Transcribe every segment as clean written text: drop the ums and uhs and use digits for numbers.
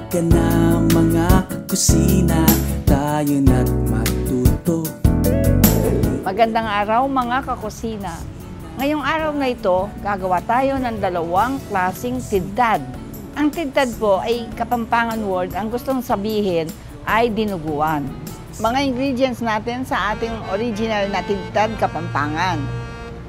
Halika na mga kusina, tayo na't matuto. Magandang araw mga kakusina. Ngayong araw na ito, gagawa tayo ng dalawang klaseng tidtad. Ang tidtad po ay Kapampangan word. Ang gustong sabihin ay dinuguan. Mga ingredients natin sa ating original na tidtad Kapampangan.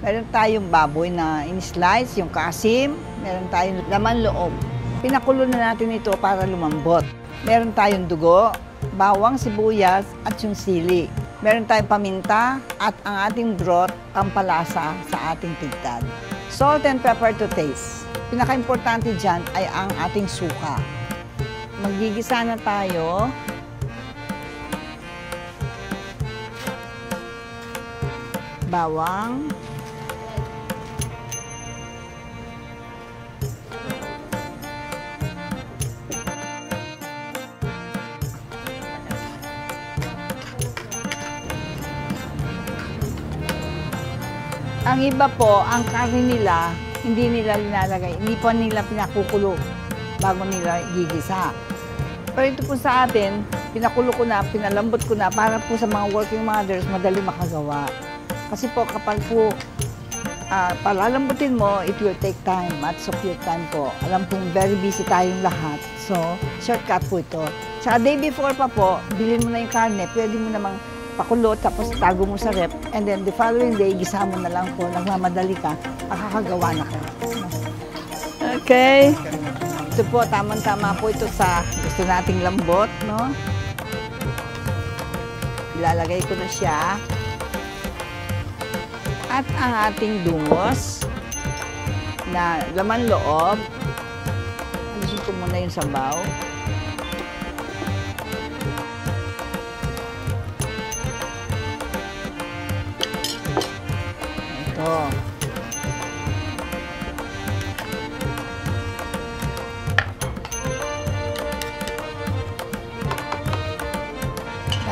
Meron tayong baboy na in-slice, yung kasim. Meron tayong laman loob. Pinakulo na natin ito para lumambot. Meron tayong dugo, bawang, sibuyas at yung sili. Meron tayong paminta at ang ating broth, pampalasa sa ating tidtad. Salt and pepper to taste. Pinaka-importante dyan ay ang ating suka. Maggigisa na tayo. Bawang. Ang iba po, ang karne nila, hindi nila linalagay, hindi po nila pinakukulo bago nila gigisa. Pero ito po sa atin, pinakulo ko na, pinalambot ko na para po sa mga working mothers, madali makagawa. Kasi po kapag po palalambutin mo, it will take time, lots of your time po. Alam pong very busy tayong lahat, so shortcut po ito. Sa day before pa po, bilhin mo na yung karne, pwede mo namang pakulo, tapos tago mo sa rep, and then the following day, gisa mo na lang po, nagmamadali ka, makakagawa na ka. Okay. Ito po, tamang-tama po ito sa gusto nating lambot, no? Ilalagay ko na siya. At ang ating dungos na laman loob. Alisin ko muna yung sabaw. Ito.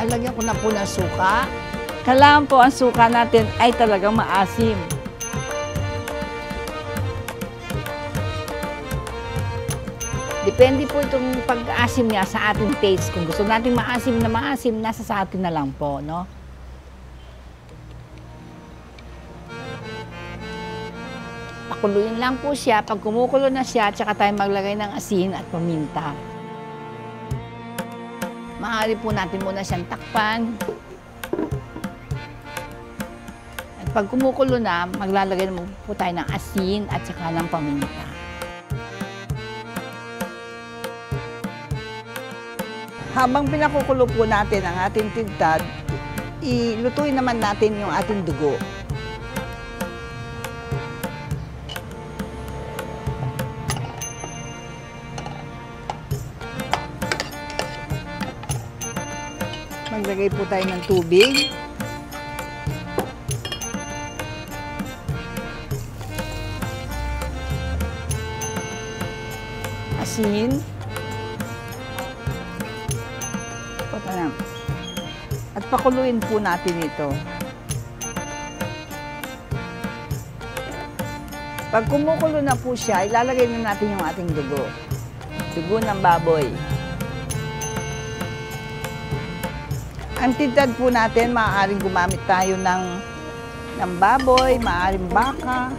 Lalagyan ko na po ng suka. Kailangan po ang suka natin ay talagang maasim. Depende po itong pag-asim niya sa ating taste. Kung gusto natin maasim, nasa sa atin na lang po, no? Pakuluin lang po siya. Pag kumukulo na siya, tsaka tayo maglagay ng asin at paminta. Maaari po natin muna siyang takpan. At pag kumukulo na, maglalagay naman po tayo ng asin at saka ng paminta. Habang pinakukulo po natin ang ating tidtad, ilutuin naman natin yung ating dugo. Maglagay po tayo ng tubig. Asin. At pakuluin po natin ito. Pag kumukulo na po siya, ilalagay na natin yung ating dugo. Dugo ng baboy. Ang tidtad po natin, maaaring gumamit tayo ng baboy, maaaring baka.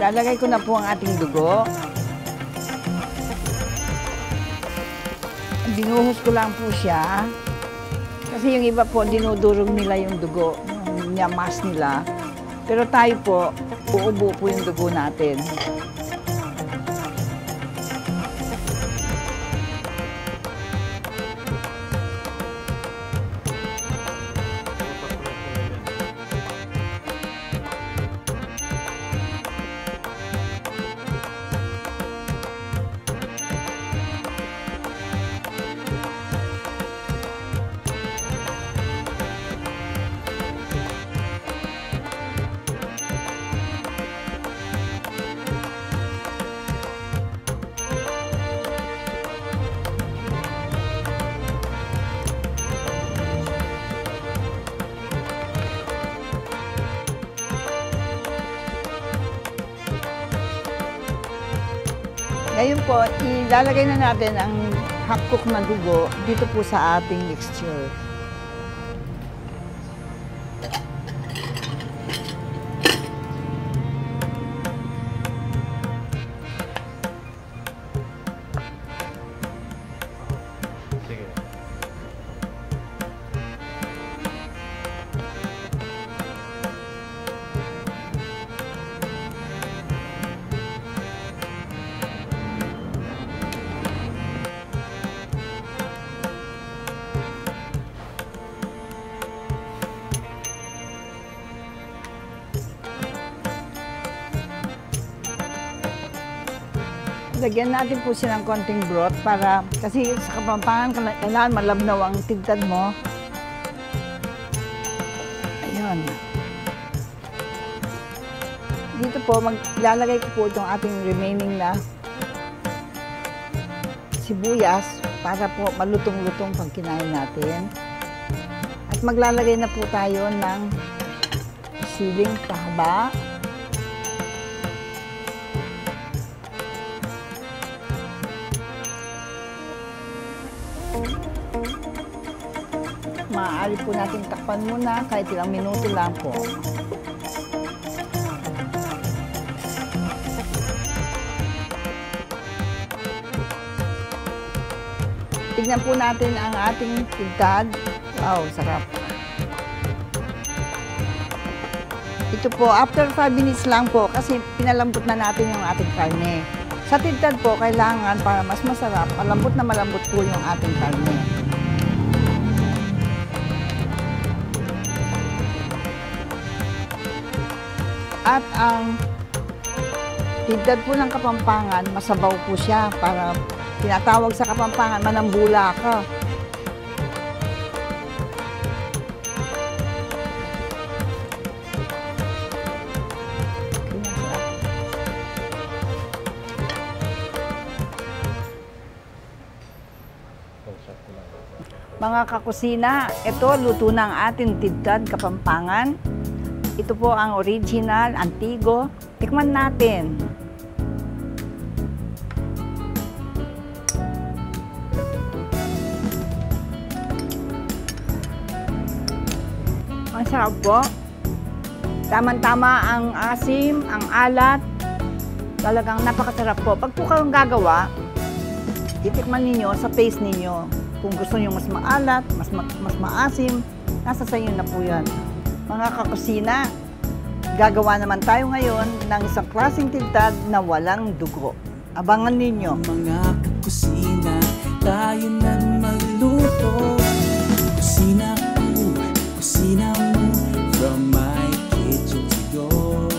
Lalagay ko na po ang ating dugo. Dinuhos ko lang po siya. Kasi yung iba po, dinudurog nila yung dugo, yung nyamas nila. Pero tayo po, uubo po yung dugo natin. Ngayon po, ilalagay na natin ang half-cook na dugo dito po sa ating mixture. Lagyan natin po siya ng konting broth para, kasi sa Kapampangan, kailangan malabnaw ang tigtad mo. Ayun. Dito po, maglalagay ko po itong ating remaining na sibuyas para po malutong-lutong pag kinain natin. At maglalagay na po tayo ng siling pahaba. Maaari po natin takpan muna kahit ilang minuto lang po. Tignan po natin ang ating tigtad. Wow, sarap. Ito po, after 5 minutes lang po kasi pinalambot na natin yung ating karne. Sa tigtad po, kailangan para mas masarap, malambot na malambot po yung ating karne. At ang tigtad po ng Kapampangan, masabaw po siya para tinatawag sa Kapampangan, manambula ka. Mga kakusina, ito luto ng ating tigtad Kapampangan. Ito po ang original, antigo. Tikman natin. Ang sarap po. Tama-tama ang asim, ang alat. Talagang napakasarap po. Pag po kayong gagawa, titikman ninyo sa taste ninyo. Kung gusto nyo mas maalat, mas maasim, nasa sa inyo na po yan. Mga kakusina, gagawa naman tayo ngayon ng isang klaseng tigtad na walang dugo. Abangan ninyo. Mga kakusina, tayo na magluto. Kusina ko, kusina mo, from my kitchen to yours.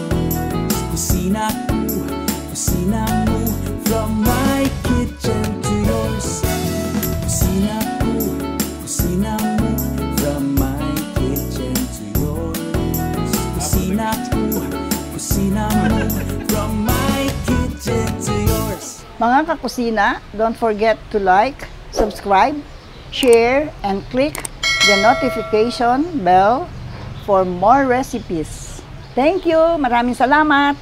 Kusina ko, kusina mo, from my kitchen to yours. Kusina ko, kusina mo, from my kitchen to yours. Kusina ko, kusina mo, from my kitchen to yours. Mga kakusina, don't forget to like, subscribe, share, and click the notification bell for more recipes. Thank you! Maraming salamat!